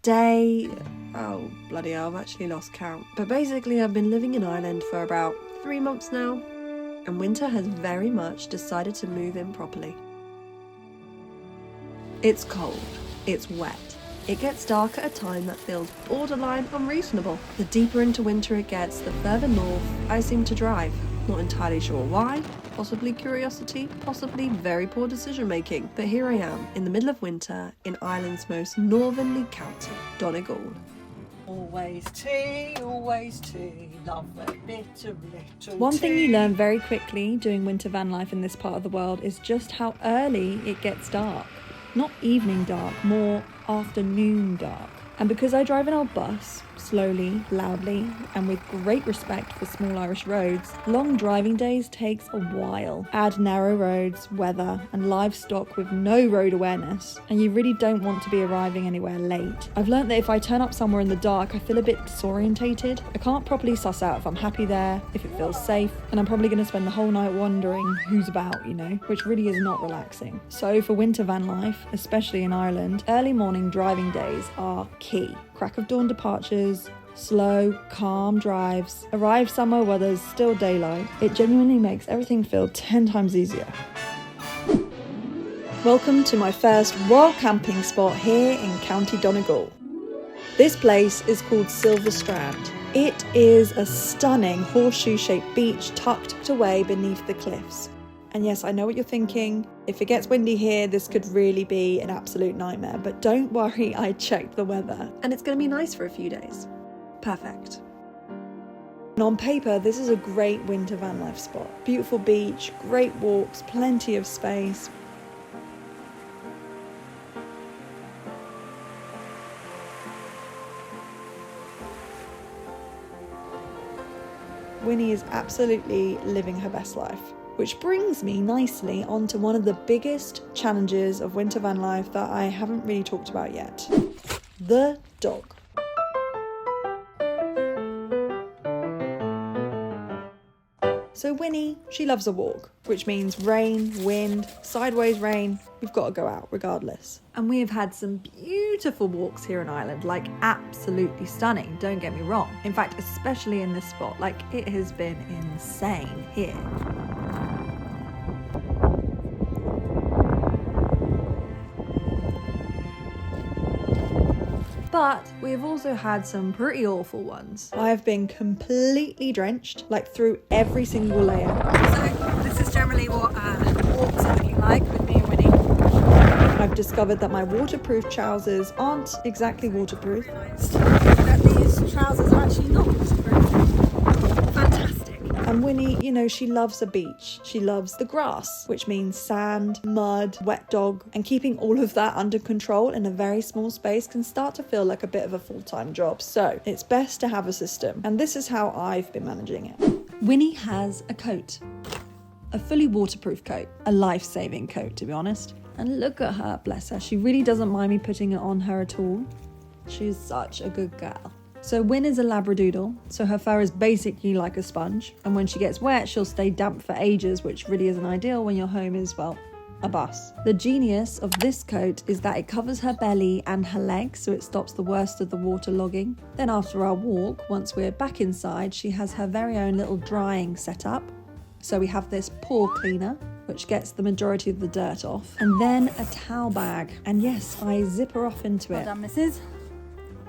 day... Oh, bloody hell, I've actually lost count. But basically, I've been living in Ireland for about 3 months now, and winter has very much decided to move in properly. It's cold, it's wet, it gets dark at a time that feels borderline unreasonable. The deeper into winter it gets, the further north I seem to drive. Not entirely sure why, possibly curiosity, possibly very poor decision making. But here I am, in the middle of winter, in Ireland's most northerly county, Donegal. Always tea, love a bit of little One thing you tea. learn very quickly doing winter van life in this part of the world is just how early it gets dark. Not evening dark, more afternoon dark. And because I drive an old bus, slowly, loudly, and with great respect for small Irish roads, long driving days takes a while. Add narrow roads, weather, and livestock with no road awareness, and you really don't want to be arriving anywhere late. I've learnt that if I turn up somewhere in the dark, I feel a bit disorientated. I can't properly suss out if I'm happy there, if it feels safe, and I'm probably going to spend the whole night wondering who's about, which really is not relaxing. So for winter van life, especially in Ireland, early morning driving days are key. Crack of dawn departures, slow, calm drives, arrive somewhere where there's still daylight. It genuinely makes everything feel 10 times easier. Welcome to my first wild camping spot here in County Donegal. This place is called Strand. It is a stunning horseshoe-shaped beach tucked away beneath the cliffs. And yes, I know what you're thinking. If it gets windy here, this could really be an absolute nightmare. But don't worry, I checked the weather. And it's going to be nice for a few days. Perfect. And on paper, this is a great winter van life spot. Beautiful beach, great walks, plenty of space. Winnie is absolutely living her best life. Which brings me nicely onto one of the biggest challenges of winter van life that I haven't really talked about yet. The dog. So Winnie, she loves a walk, which means rain, wind, sideways rain, we've got to go out regardless. And we have had some beautiful walks here in Ireland, like absolutely stunning, don't get me wrong. In fact, especially in this spot, like it has been insane here. But we have also had some pretty awful ones. I have been completely drenched, like through every single layer. So this is generally what walks are looking like with me and Winnie. I've discovered that my waterproof trousers aren't exactly waterproof. That these trousers are actually not waterproof. Fantastic. And Winnie, she loves a beach. She loves the grass, which means sand, mud, wet dog. And keeping all of that under control in a very small space can start to feel like a bit of a full-time job. So it's best to have a system. And this is how I've been managing it. Winnie has a coat. A fully waterproof coat. A life-saving coat, to be honest. And look at her, bless her. She really doesn't mind me putting it on her at all. She's such a good girl. So Win is a Labradoodle, so her fur is basically like a sponge. And when she gets wet, she'll stay damp for ages, which really isn't ideal when your home is, well, a bus. The genius of this coat is that it covers her belly and her legs, so it stops the worst of the water logging. Then after our walk, once we're back inside, she has her very own little drying setup. So we have this pore cleaner, which gets the majority of the dirt off. And then a towel bag. And yes, I zip her off into it. Well done, missus.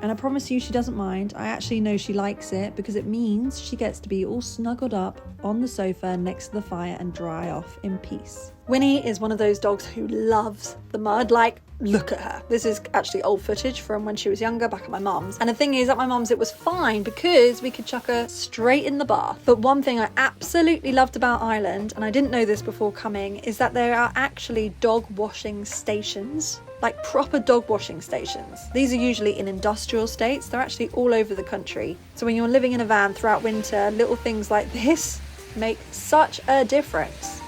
And I promise you she doesn't mind. I actually know she likes it because it means she gets to be all snuggled up on the sofa next to the fire and dry off in peace. Winnie is one of those dogs who loves the mud. Like, look at her. This is actually old footage from when she was younger, back at my mum's. And the thing is, at my mum's it was fine because we could chuck her straight in the bath. But one thing I absolutely loved about Ireland, and I didn't know this before coming, is that there are actually dog washing stations. Like proper dog washing stations. These are usually in industrial states. They're actually all over the country. So when you're living in a van throughout winter, little things like this make such a difference.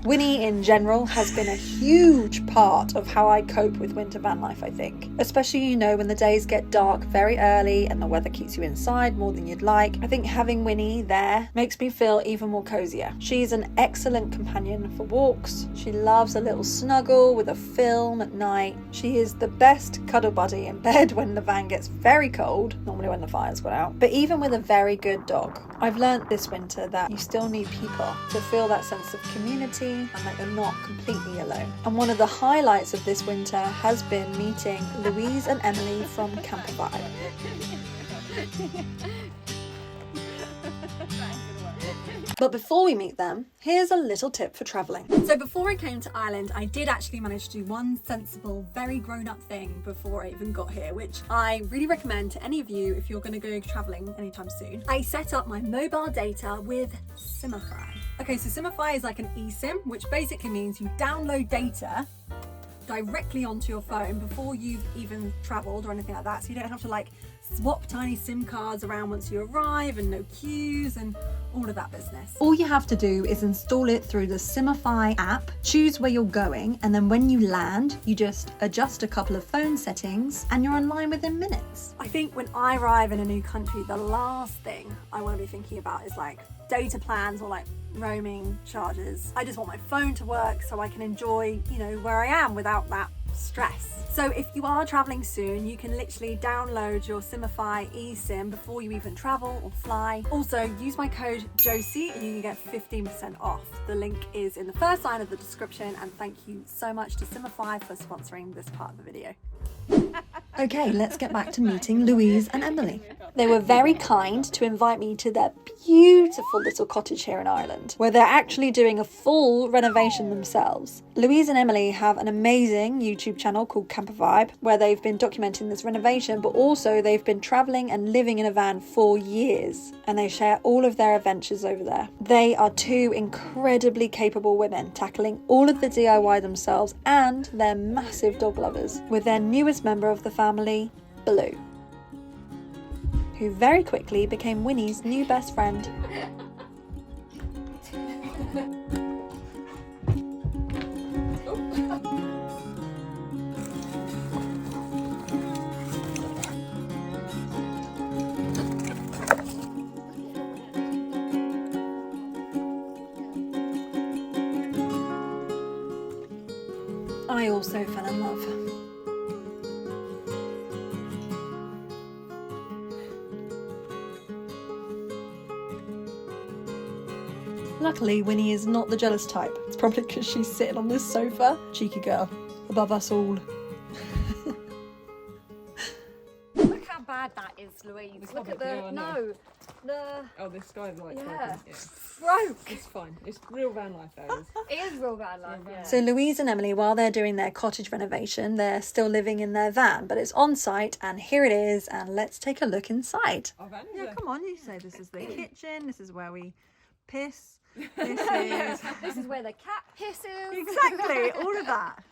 Winnie in general has been a huge part of how I cope with winter van life, I think. Especially, you know, when the days get dark very early and the weather keeps you inside more than you'd like. I think having Winnie there makes me feel even more cozier. She's an excellent companion for walks. She loves a little snuggle with a film at night. She is the best cuddle buddy in bed when the van gets very cold, normally when the fire's gone out, but even with a very good dog. I've learnt this winter that you still need people to feel that sense of community and that you're not completely alone. And one of the highlights of this winter has been meeting Louise and Emily from Camper Vibe. But before we meet them, here's a little tip for travelling. So before I came to Ireland, I did actually manage to do one sensible, very grown-up thing before I even got here, which I really recommend to any of you if you're going to go travelling anytime soon. I set up my mobile data with Simify. Okay, so Simify is like an eSIM, which basically means you download data directly onto your phone before you've even travelled or anything like that, so you don't have to like swap tiny SIM cards around once you arrive, and no queues and all of that business. All you have to do is install it through the Simify app, choose where you're going, and then when you land, you just adjust a couple of phone settings and you're online within minutes. I think when I arrive in a new country, the last thing I want to be thinking about is like data plans or like roaming charges. I just want my phone to work so I can enjoy, you know, where I am without that stress. So if you are traveling soon, you can literally download your Simify eSIM before you even travel or fly. Also, use my code Josie and you can get 15% off. The link is in the first line of the description, and thank you so much to Simify for sponsoring this part of the video. Okay, let's get back to meeting Louise and Emily. They were very kind to invite me to their beautiful little cottage here in Ireland, where they're actually doing a full renovation themselves. Louise and Emily have an amazing YouTube channel called Camper Vibe, where they've been documenting this renovation, but also they've been travelling and living in a van for years, and they share all of their adventures over there. They are two incredibly capable women, tackling all of the DIY themselves, and they're massive dog lovers, with their newest member of the family, Blue, who very quickly became Winnie's new best friend. I also fell in love. Luckily, Winnie is not the jealous type. It's probably because she's sitting on this sofa. Cheeky girl, above us all. Look how bad that is, Louise. Look at yeah, I know. Oh, this guy's like Yeah. broke. It's fine. It's real van life, that is. It is real bad life, yeah. So Louise and Emily, while they're doing their cottage renovation, they're still living in their van, but it's on site, and here it is, and let's take a look inside. Our van is Yeah, there. come on, you say this is the kitchen, this is where we piss, this is... This is where the cat pisses. Exactly, all of that.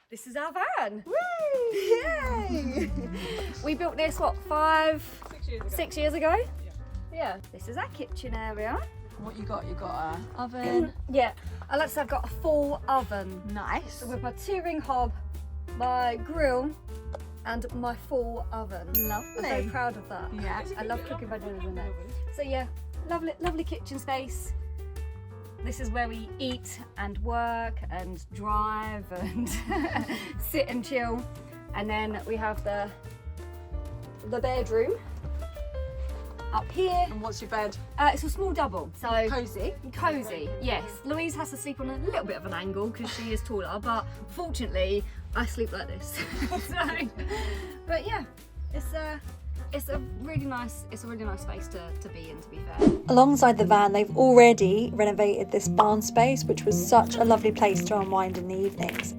This is our van. Yay! We built this, what, 6 years ago? Yeah. This is our kitchen area. What you got? You got a oven. Yeah. I like to say I've got a full oven. Nice. So with my 2-ring hob, my grill, and my full oven. Lovely. I'm very proud of that. Yeah. I love cooking by doing in there. So yeah, lovely kitchen space. This is where we eat and work and drive and sit and chill. And then we have the bedroom up here. And what's your bed? It's a small double, so Cozy. cozy. Yes, Louise has to sleep on a little bit of an angle because she is taller, but fortunately I sleep like this. So, but yeah, it's a really nice space to be in, to be fair. Alongside the van, they've already renovated this barn space, which was such a lovely place to unwind in the evenings.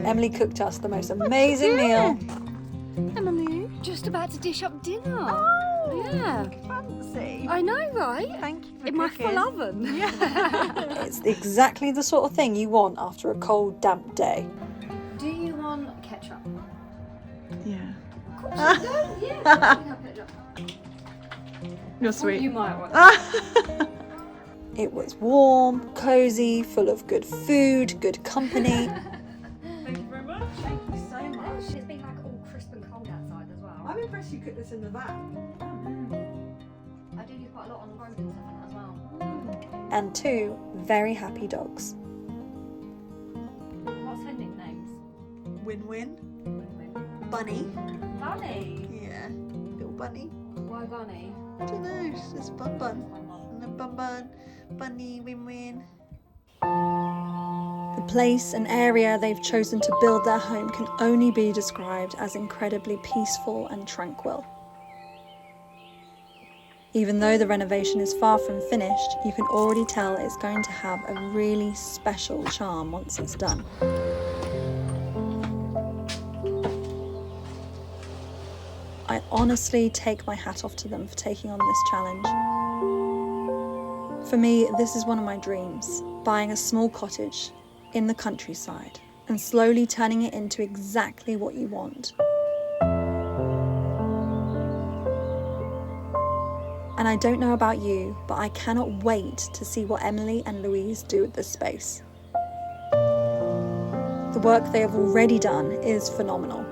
Emily cooked us the most amazing meal. Emily. Just about to dish up dinner. Oh, Yeah. fancy. I know, right? Thank you for In my cooking. full oven. Yeah. It's exactly the sort of thing you want after a cold, damp day. Do you want ketchup? Yeah. Of course you do. Yeah, of course you can have ketchup. You're You sweet. might want. It was warm, cozy, full of good food, good company. Thank you very much. Thank you so Oh, it's been like all crisp and cold outside as well. I'm impressed you cooked this in the van. I do do quite a lot on the road and stuff like that as well. And 2 very happy dogs. What's her nicknames? Win-win. Bunny. Bunny. Yeah. Little bunny. Why Bunny? I don't know. It's just bun bun. And a bun bun. Bunny. Win-win. The place and area they've chosen to build their home can only be described as incredibly peaceful and tranquil. Even though the renovation is far from finished, you can already tell it's going to have a really special charm once it's done. I honestly take my hat off to them for taking on this challenge. For me, this is one of my dreams, buying a small cottage in the countryside and slowly turning it into exactly what you want. And I don't know about you, but I cannot wait to see what Emily and Louise do with this space. The work they have already done is phenomenal.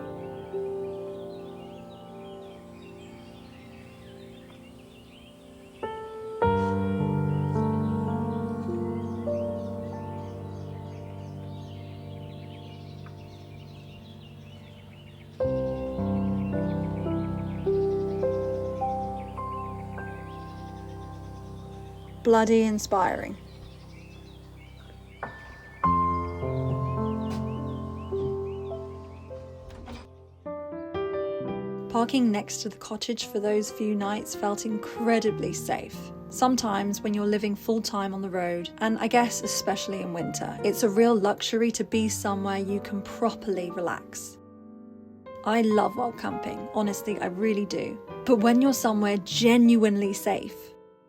Bloody inspiring. Parking next to the cottage for those few nights felt incredibly safe. Sometimes when you're living full-time on the road, and I guess especially in winter, it's a real luxury to be somewhere you can properly relax. I love wild camping, honestly, I really do. But when you're somewhere genuinely safe,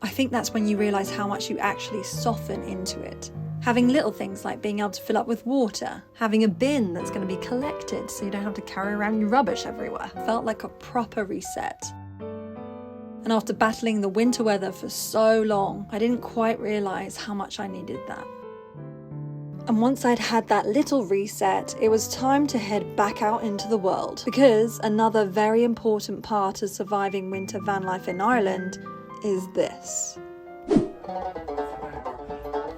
I think that's when you realise how much you actually soften into it. Having little things like being able to fill up with water, Having a bin that's going to be collected so you don't have to carry around your rubbish everywhere. felt like a proper reset. And after battling the winter weather for so long, I didn't quite realise how much I needed that. And once I'd had that little reset, it was time to head back out into the world. Because another very important part of surviving winter van life in Ireland is this.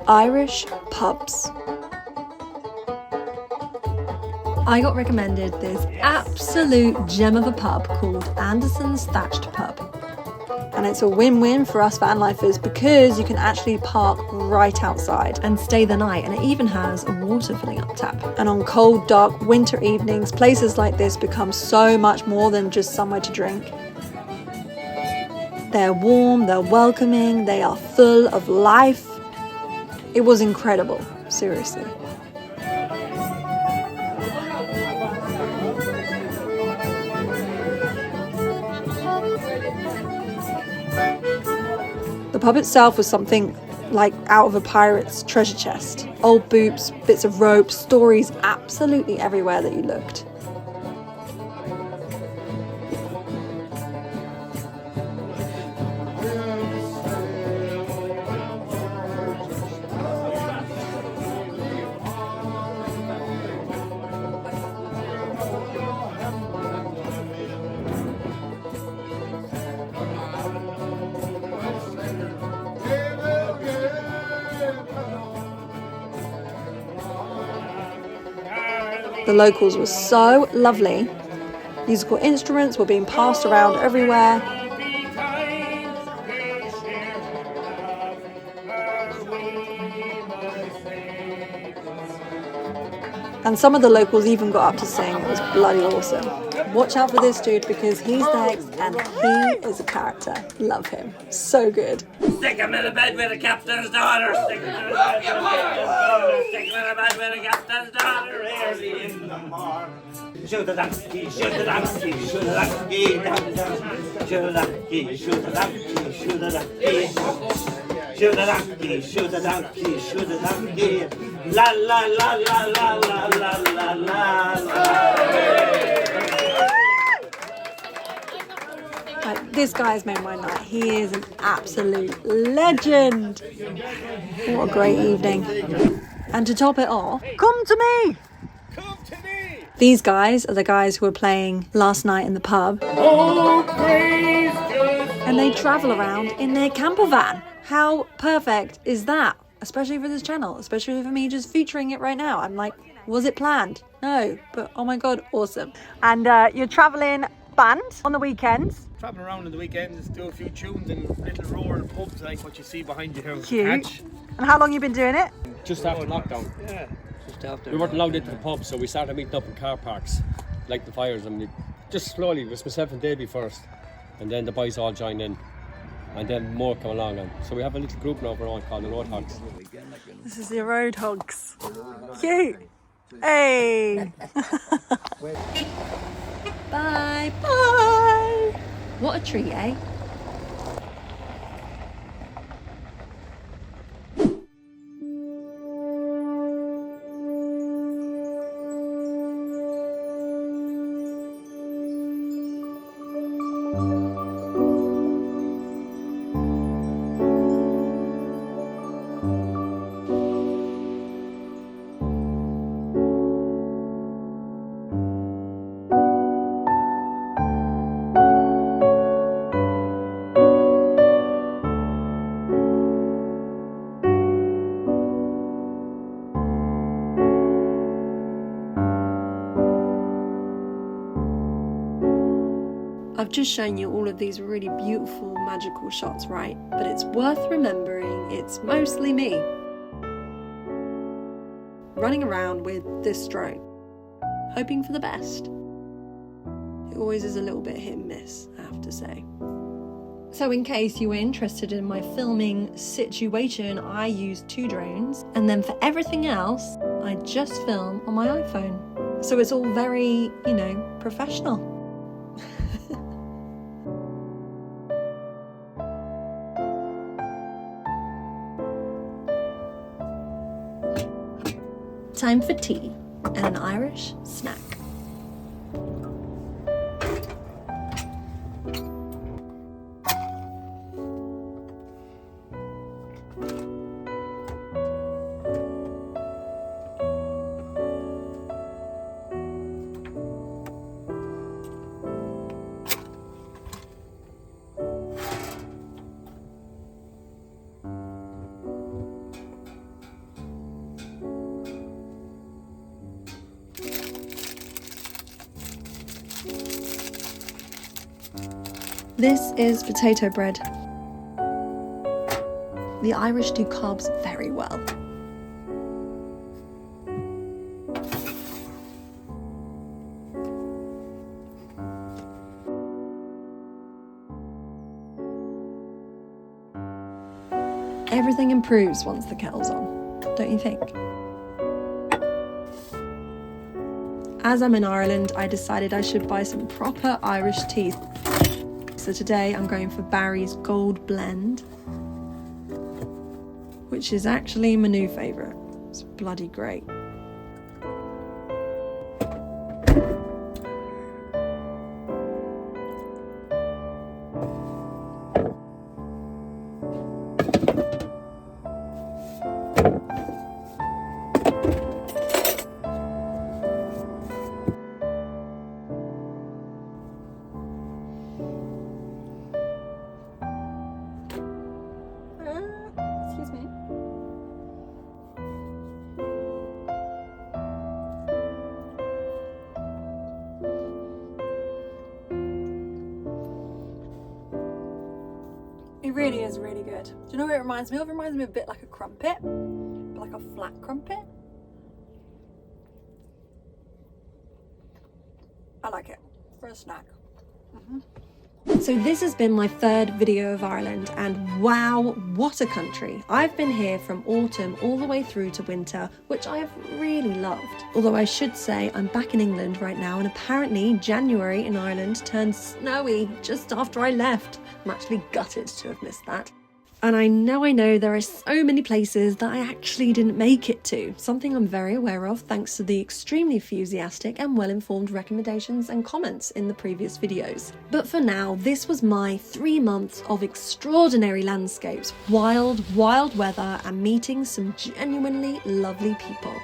Irish pubs. I got recommended this absolute gem of a pub called Anderson's Thatched Pub. And it's a win-win for us van lifers because you can actually park right outside. And stay the night, and it even has a water filling up tap. And on cold, dark winter evenings, places like this become so much more than just somewhere to drink. They're warm, they're welcoming, they are full of life. It was incredible, seriously. The pub itself was something like out of a pirate's treasure chest. Old boots, bits of rope, stories absolutely everywhere that you looked. The locals were so lovely. Musical instruments were being passed around everywhere. And some of the locals even got up to sing. It was bloody awesome. Watch out for this dude because he's next and he is a character. Love him. So good. Stick him in the bed with the captain's daughter. Stick him in the bed with the captain's daughter. Stick him in the bed with the captain's daughter. Early in the morning. Shoot the donkey, shoot the donkey, shoot the donkey, shoot the donkey, shoot the donkey, shoot the donkey. shoot a donkey, shoot a donkey, shoot a donkey. La la la la la la la la la la. This guy's made my night. He is an absolute legend. What a great evening. And to top it off, come to me! Come to me! These guys are the guys who were playing last night in the pub. Oh, praise God! And they travel around in their camper van. How perfect is that? Especially for this channel, especially for me just featuring it right now. I'm like, was it planned? No, but oh my God, awesome. And you're traveling band on the weekends. Traveling around on the weekends, do a few tunes and little roaring pubs like what you see behind you here. Cute. And how long you been doing it? Just after lockdown. Yeah. We weren't allowed into the pub, so we started meeting up in car parks, like the fires, and we just slowly, it was myself and Davey first, and then the boys all joined in, and then more come along. And so we have a little group now we're on called the Roadhogs. This is the Roadhogs. Cute. Hey. Bye, bye. What a treat, eh? I've just shown you all of these really beautiful, magical shots, right? But it's worth remembering it's mostly me running around with this drone, hoping for the best. It always is a little bit hit and miss, I have to say. So in case you were interested in my filming situation, I use 2 drones, and then for everything else, I just film on my iPhone. So it's all very, professional. Time for tea and an Irish snack. This is potato bread. The Irish do carbs very well. Everything improves once the kettle's on, don't you think? As I'm in Ireland, I decided I should buy some proper Irish tea. So today I'm going for Barry's Gold Blend, which is actually my new favourite. It's bloody great. Excuse me. It really is really good. Do you know what it reminds me of? It reminds me a bit like a crumpet, but like a flat crumpet. I like it for a snack. So this has been my 3rd video of Ireland, and wow, what a country. I've been here from autumn all the way through to winter, which I have really loved. Although I should say I'm back in England right now, and apparently January in Ireland turned snowy just after I left. I'm actually gutted to have missed that. And I know there are so many places that I actually didn't make it to, something I'm very aware of thanks to the extremely enthusiastic and well-informed recommendations and comments in the previous videos. But for now, this was my 3 months of extraordinary landscapes, wild weather, and meeting some genuinely lovely people.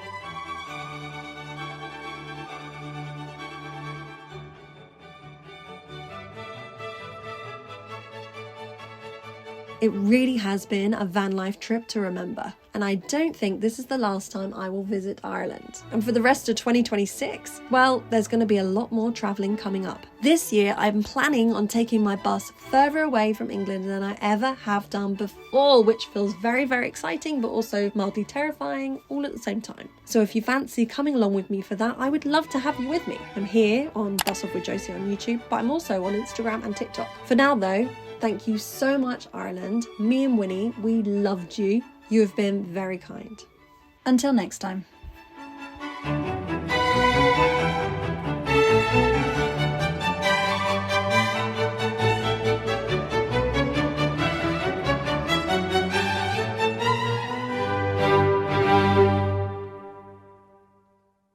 It really has been a van life trip to remember, and I don't think this is the last time I will visit Ireland. And for the rest of 2026, well, there's going to be a lot more travelling coming up. This year, I'm planning on taking my bus further away from England than I ever have done before, which feels very, very exciting, but also mildly terrifying all at the same time. So if you fancy coming along with me for that, I would love to have you with me. I'm here on Bus Off with Josie on YouTube, but I'm also on Instagram and TikTok. For now though, thank you so much, Ireland. Me and Winnie, we loved you. You have been very kind. Until next time.